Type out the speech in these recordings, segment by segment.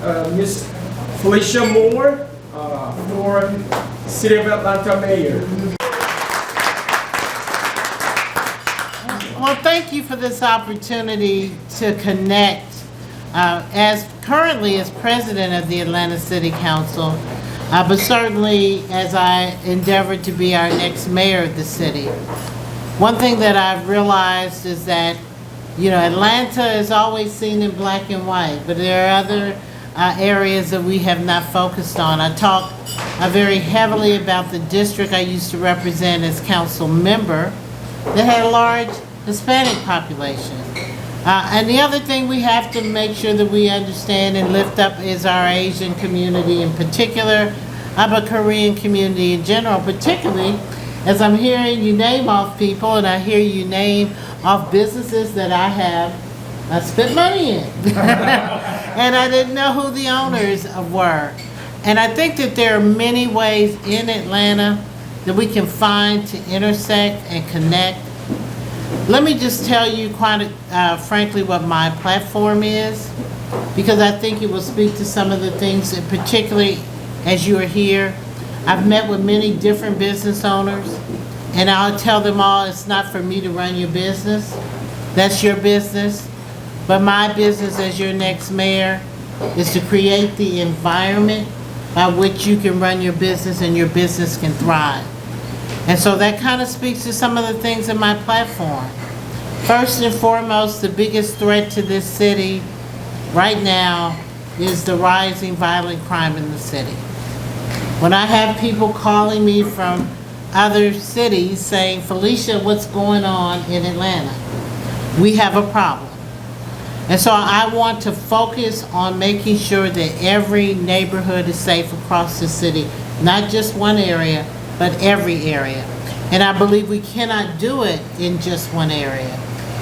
Ms. Felicia Moore for City of Atlanta Mayor. Well, thank you for this opportunity to connect. Currently as president of the Atlanta City Council, but certainly as I endeavor to be our next mayor of the city. One thing that I've realized is that, Atlanta is always seen in black and white, but there are other areas that we have not focused on. I talk very heavily about the district I used to represent as council member that had a large Hispanic population. And the other thing we have to make sure that we understand and lift up is our Asian community in particular, but Korean community in general, particularly as I'm hearing you name off people and I hear you name off businesses that I have spent money in. And I didn't know who the owners were. And I think that there are many ways in Atlanta that we can find to intersect and connect. Let me just tell you quite frankly what my platform is, because I think it will speak to some of the things that particularly as you are here. I've met with many different business owners, and I'll tell them all it's not for me to run your business. That's your business. But my business as your next mayor is to create the environment by which you can run your business and your business can thrive. And so that kind of speaks to some of the things in my platform. First and foremost, the biggest threat to this city right now is the rising violent crime in the city. When I have people calling me from other cities saying, Felicia, what's going on in Atlanta? We have a problem. And so I want to focus on making sure that every neighborhood is safe across the city, not just one area, but every area. And I believe we cannot do it in just one area.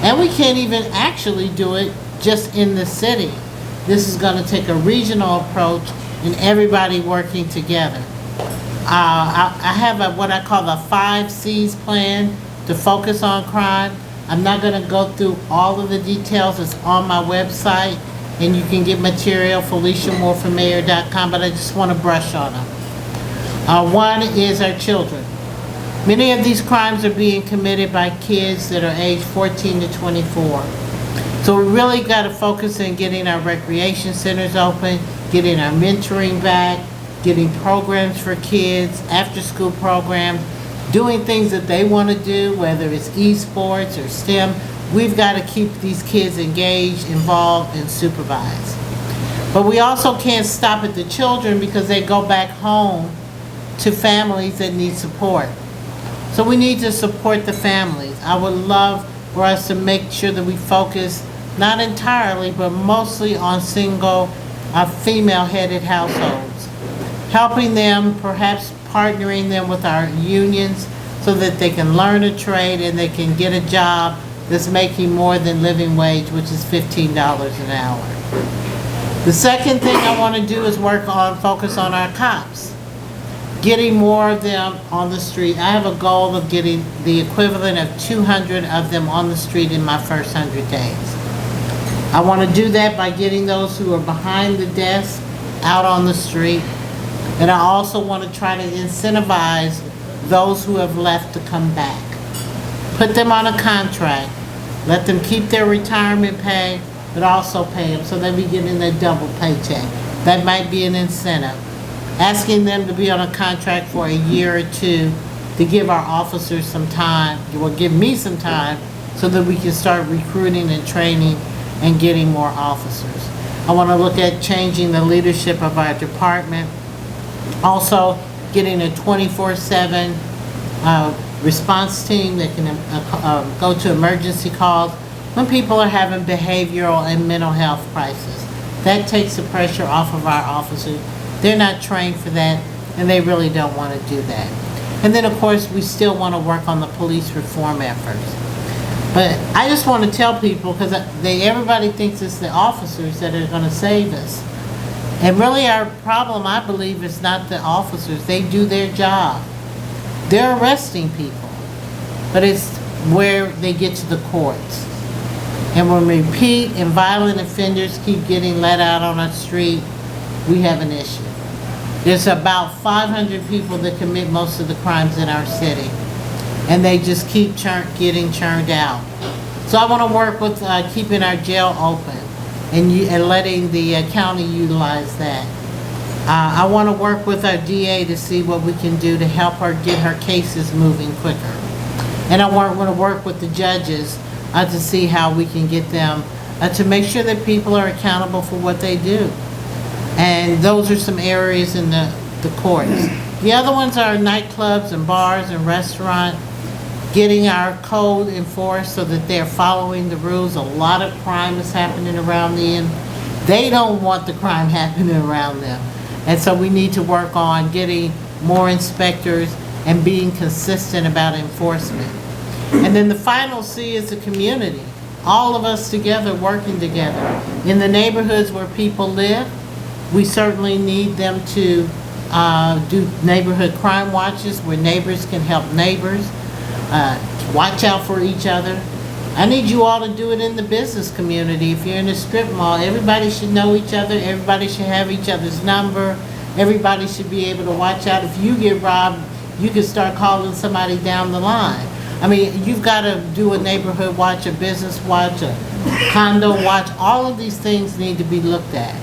And we can't even actually do it just in the city. This is going to take a regional approach and everybody working together. I have what I call the 5 C's plan to focus on crime. I'm not going to go through all of the details. It's on my website, and you can get material, FeliciaMooreForMayor.com, but I just want to brush on them. One is our children. Many of these crimes are being committed by kids that are aged 14 to 24. So we really got to focus on getting our recreation centers open, getting our mentoring back, getting programs for kids, after-school programs, doing things that they want to do, whether it's esports or STEM. We've got to keep these kids engaged, involved, and supervised. But we also can't stop at the children because they go back home to families that need support. So we need to support the families. I would love for us to make sure that we focus not entirely, but mostly on single female-headed households, helping them, perhaps partnering them with our unions so that they can learn a trade and they can get a job that's making more than living wage, which is $15 an hour. The second thing I want to do is focus on our cops, getting more of them on the street. I have a goal of getting the equivalent of 200 of them on the street in my first 100 days. I want to do that by getting those who are behind the desk out on the street. And I also want to try to incentivize those who have left to come back. Put them on a contract. Let them keep their retirement pay, but also pay them so they'll be getting a double paycheck. That might be an incentive. Asking them to be on a contract for a year or two to give our officers some time, or give me some time, so that we can start recruiting and training and getting more officers. I want to look at changing the leadership of our department. Also, getting a 24/7 response team that can go to emergency calls when people are having behavioral and mental health crisis. That takes the pressure off of our officers. They're not trained for that, and they really don't want to do that. And then, of course, we still want to work on the police reform efforts. But I just want to tell people, because everybody thinks it's the officers that are going to save us. And really our problem, I believe, is not the officers. They do their job. They're arresting people. But it's where they get to the courts. And when repeat and violent offenders keep getting let out on the street, we have an issue. There's about 500 people that commit most of the crimes in our city, and they just keep getting churned out. So I want to work with keeping our jail open and letting the county utilize that. I want to work with our DA to see what we can do to help her get her cases moving quicker. And I want to work with the judges to see how we can get them to make sure that people are accountable for what they do. And those are some areas in the courts. The other ones are nightclubs and bars and restaurants, getting our code enforced so that they're following the rules. A lot of crime is happening around them. They don't want the crime happening around them. And so we need to work on getting more inspectors and being consistent about enforcement. And then the final C is the community. All of us together, working together. In the neighborhoods where people live, we certainly need them to do neighborhood crime watches where neighbors can help neighbors, watch out for each other. I need you all to do it in the business community. If you're in a strip mall, everybody should know each other, everybody should have each other's number, everybody should be able to watch out. If you get robbed, you can start calling somebody down the line. I mean, you've got to do a neighborhood watch, a business watch, a condo watch. All of these things need to be looked at.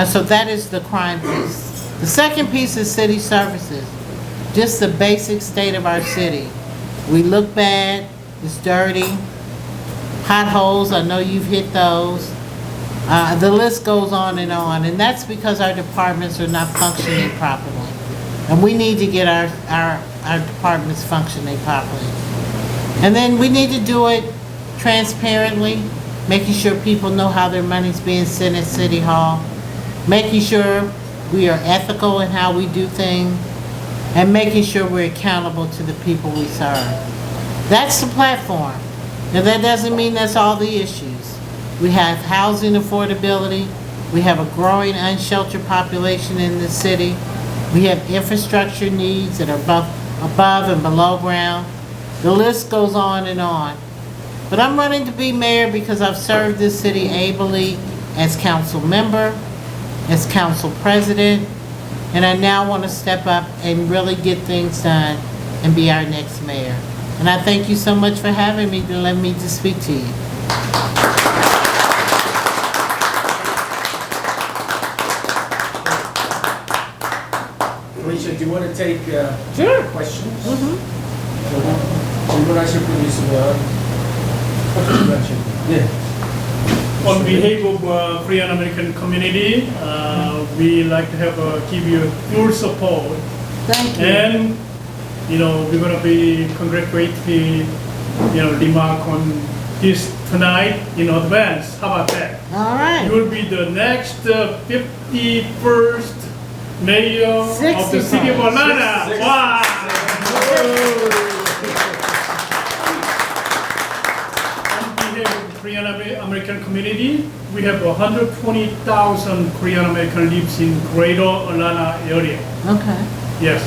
So that is the crime piece. The second piece is city services. Just the basic state of our city. We look bad, it's dirty, potholes, I know you've hit those. The list goes on, and that's because our departments are not functioning properly. And we need to get our departments functioning properly. And then we need to do it transparently, making sure people know how their money's being sent at City Hall, making sure we are ethical in how we do things, and making sure we're accountable to the people we serve. That's the platform. Now that doesn't mean that's all the issues. We have housing affordability, we have a growing unsheltered population in the city, we have infrastructure needs that are above and below ground. The list goes on and on. But I'm running to be mayor because I've served this city ably as council member, as council president, and I now want to step up and really get things done and be our next mayor. And I thank you so much for having me to let me to speak to you. Felicia, do you want to take Sure. questions? 질문하실 분 있으면 네. On behalf of Korean American community, we like to give you full support, Thank you. and we're going to be congratulatory, remark on this tonight in advance. How about that? All right. You will be the next 51st mayor of the city of Atlanta. Wow! Korean American community, we have 120,000 Korean American lives in Greater Atlanta area. Okay. Yes,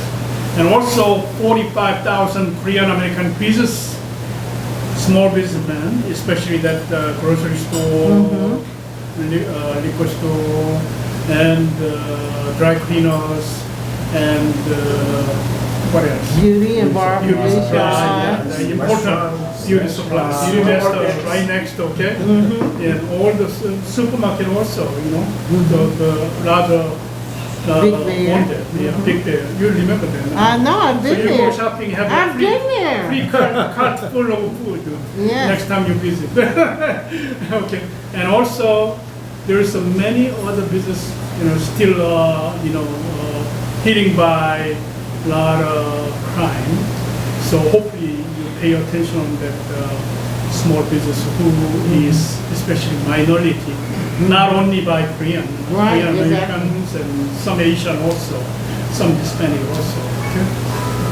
and also 45,000 Korean American business, small businessmen, especially that grocery store, liquor store, and dry cleaners, and what else? Beauty and barber Beauty supply, shop. the important beauty supply, beauty master right next, okay? And all the supermarket also, the rather Big Bear. wanted, yeah, Big Bear. You remember that? I know, I've So been you go there. shopping, have I've a free, been there. free cart full of food Yes. next time you visit. Okay, and also there's many other business, still, hitting by a lot of crime. So hopefully you pay attention on that small business who is especially minority, not only by Korean, Right, Korean exactly. Americans and some Asian also, some Hispanic also. Okay?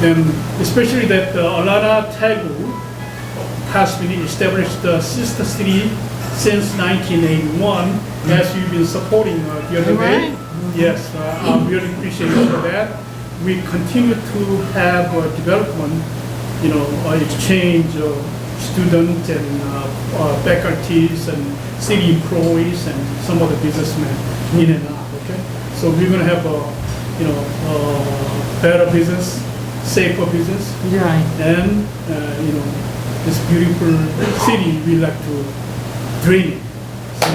Then especially that Atlanta Taegu has been established sister city since 1981, as you've been supporting the other day. Right. Yes, I really appreciate that. We continue to have development, exchange of students and faculties and city employees and some other businessmen in and out. Okay, So we're gonna have a, better business, safer business, Right. and, this beautiful city we like to dream it. So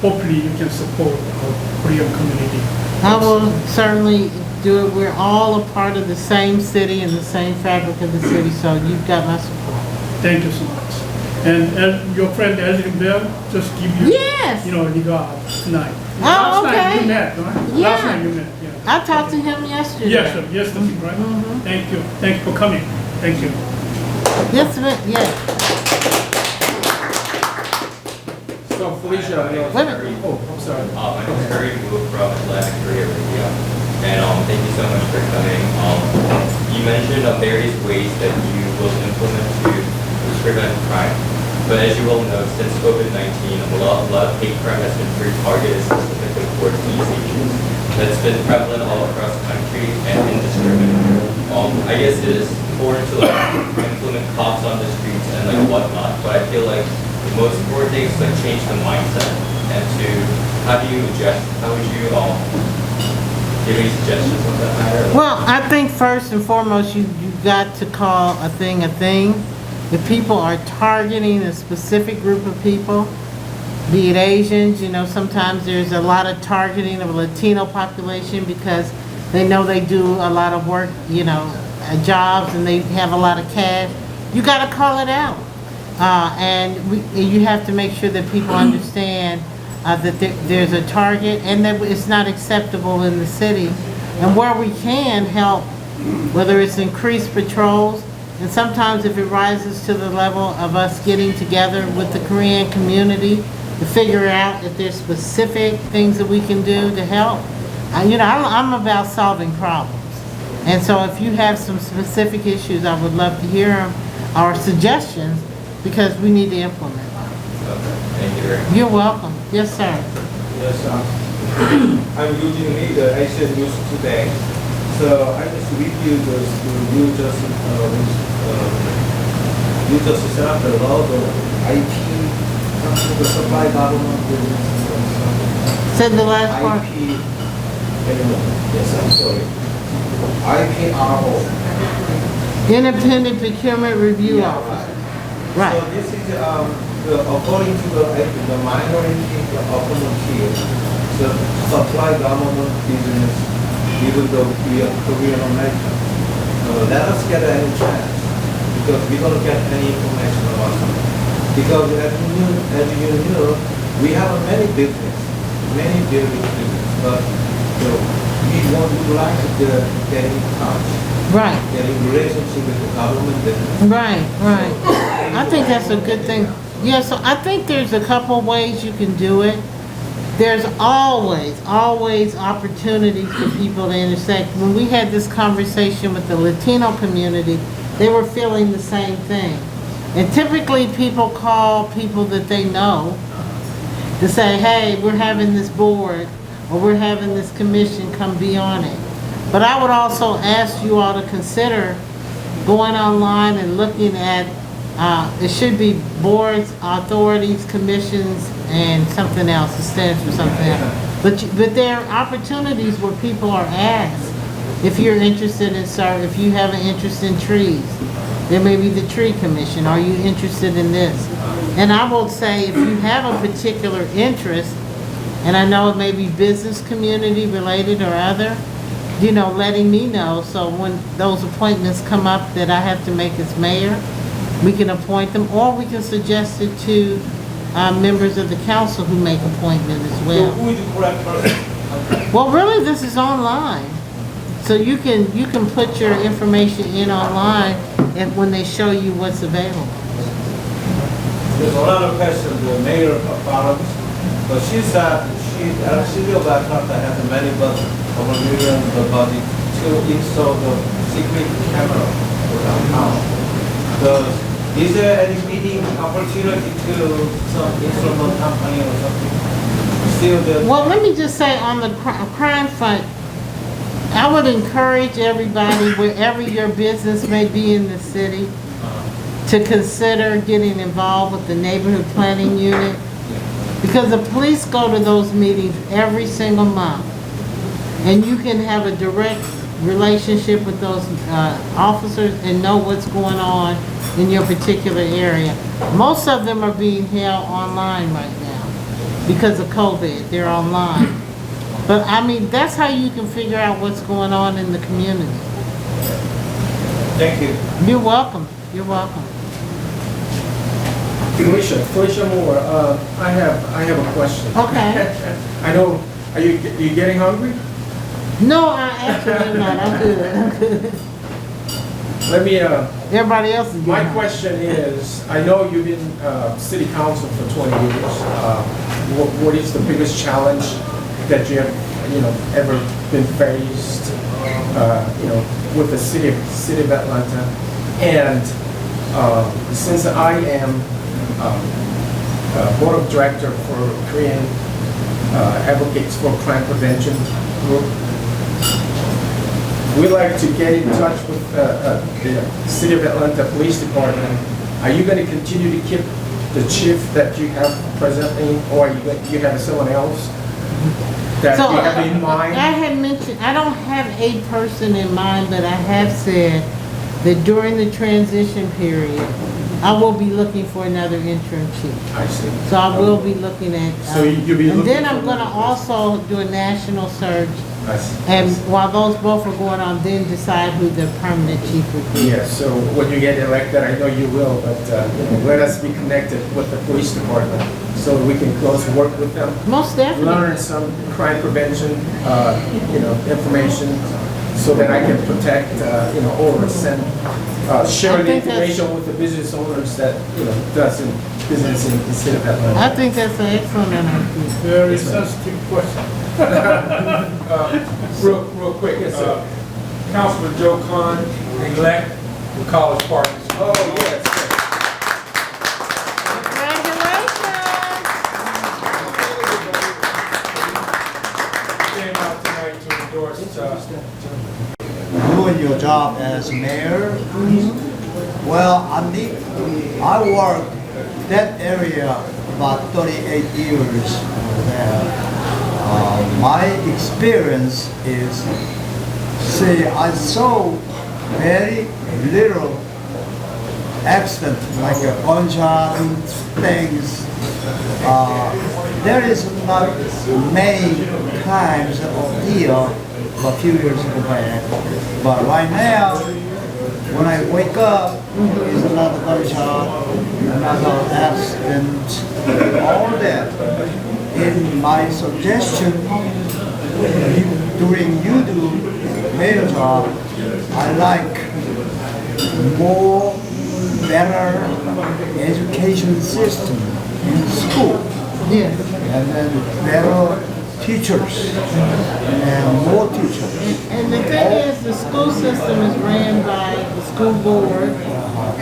hopefully you can support our Korean community. I will certainly do it. We're all a part of the same city and the same fabric of the city, so you've got my support. Thank you so much. And your friend Elgin Bell just give you, Yes. regard tonight. Oh, Last night okay. you met, right? Yeah. Last night you met, yeah. I talked to him yesterday. Yes, sir. Yes, that's right. Mhm. Thank you. Thank you for coming. Thank you. Yes, yes. So Felicia, Wait a minute. oh, I'm sorry. My name is Curry, moved from Atlantic Korea, and thank you so much for coming. You mentioned various ways that you will implement to prevent crime, but as you well know, since COVID-19, a lot of hate crime has been targeted specifically towards these issues. That's been prevalent all across the country and indiscriminate. I guess it is important to implement cops on the streets and whatnot, but I feel like the most important thing is to change the mindset and to how would you give any suggestions on that matter? Well, I think first and foremost, you got to call a thing a thing. If people are targeting a specific group of people, be it Asians, sometimes there's a lot of targeting of Latino population because they know they do a lot of work, jobs, and they have a lot of cash. You got to call it out. And you have to make sure that people understand that there's a target and that it's not acceptable in the city. And where we can help, whether it's increased patrols, and sometimes if it rises to the level of us getting together with the Korean community to figure out if there's specific things that we can do to help. I'm about solving problems. And so if you have some specific issues, I would love to hear them, or suggestions, because we need to implement them. Thank you very much. You're welcome. Yes, sir. Yes, I'm using the Asian News today. So I just reviewed you just set up a lot of IT, the supply government business. Said the last part. Yes, I'm sorry. IPRO. Independent Procurement Review Office. Right. So this is according to the minority opponent here, the supply government business, even though we are Korean American. Let us get any chance because we don't get any information about it. Because as you know, we have many business, but we would like to get in touch. Right. Getting relationship with the government business. Right. I think that's a good thing. Yeah, so I think there's a couple ways you can do it. There's always opportunities for people to intersect. When we had this conversation with the Latino community, they were feeling the same thing. And typically people call people that they know to say, hey, we're having this board or we're having this commission, come be on it. But I would also ask you all to consider going online and looking at, it should be boards, authorities, commissions, and something else. It stands for something else. But there are opportunities where people are asked if you're interested in, if you have an interest in trees. There may be the tree commission. Are you interested in this? And I will say if you have a particular interest, and I know it may be business community related or other, letting me know, so when those appointments come up that I have to make as mayor, we can appoint them, or we can suggest it to members of the council who make appointment as So well. who is the correct person? Well, really, this is online, so you can put your information in online, and when they show you what's available. There's another question, the mayor of Barnes, but she said she will not have many but over million the body to install the secret camera for downtown. Is there any bidding opportunity to some instrument company or something? Well, let me just say on the crime front, I would encourage everybody, wherever your business may be in the city, to consider getting involved with the neighborhood planning unit, because the police go to those meetings every single month. and you can have a direct relationship with those officers and know what's going on in your particular area. Most of them are being held online right now because of COVID. They're online. But I mean, that's how you can figure out what's going on in the community. Thank you. You're welcome. You're welcome. Felicia Moore, I have a question. Okay. I know, are you getting hungry? No, I actually am not. I'm good. I'm good. Let me, Everybody else is my good. question is, I know you've been city council for 20 years. What is the biggest challenge that you have, ever been faced, with the city of Atlanta? And since I am board of director for Korean Advocates for Crime Prevention Group, we like to get in touch with the City of Atlanta Police Department. Are you going to continue to keep the chief that you have presently, or you have someone else that So you have in mind? I had mentioned, I don't have a person in mind, but I have said that during the transition period, I will be looking for another interim chief. I see. So I will be looking at. So you'll be and then looking I'm for gonna another person. also do a national search, I see. and while those both are going on, then decide who the permanent chief would be. Yeah, so when you get elected, I know you will, but let us be connected with the police department so we can close work with them. Most definitely. Learn some crime prevention, information so that I can protect, or send, share I the think that's- information with the business owners that, does business in the city of I Atlanta. think that's an excellent idea. Very Yes, ma'am. sensitive question. Real quick, yes, sir. Councilman Joe Kahn, elect the college partners. Oh, yes. Came out tonight to endorse, doing your job as mayor. Well, I worked that area about 38 years there. My experience is, see, I saw very little accident like a gunshot things. There is not many times of deal a few years ago back. But right now, when I wake up, is another gunshot, another accident, all that. In my suggestion, during you do mayor job, I like more better education system in school. Yes. And then better teachers and more teachers. And the thing is, the school system is ran by the school board.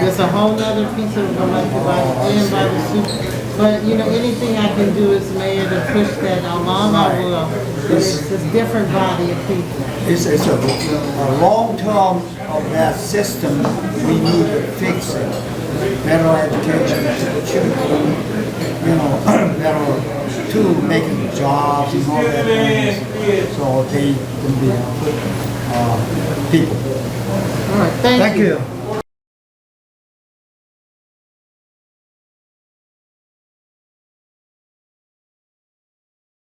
There's a whole other piece of elected body ran by the super. But, anything I can do as mayor to push that along, I will. It's a different body of people. It's a long term of that system, we need to fix it. Better education to the children, better to making jobs and all that things, so they can be people. All right, thank you. Thank you.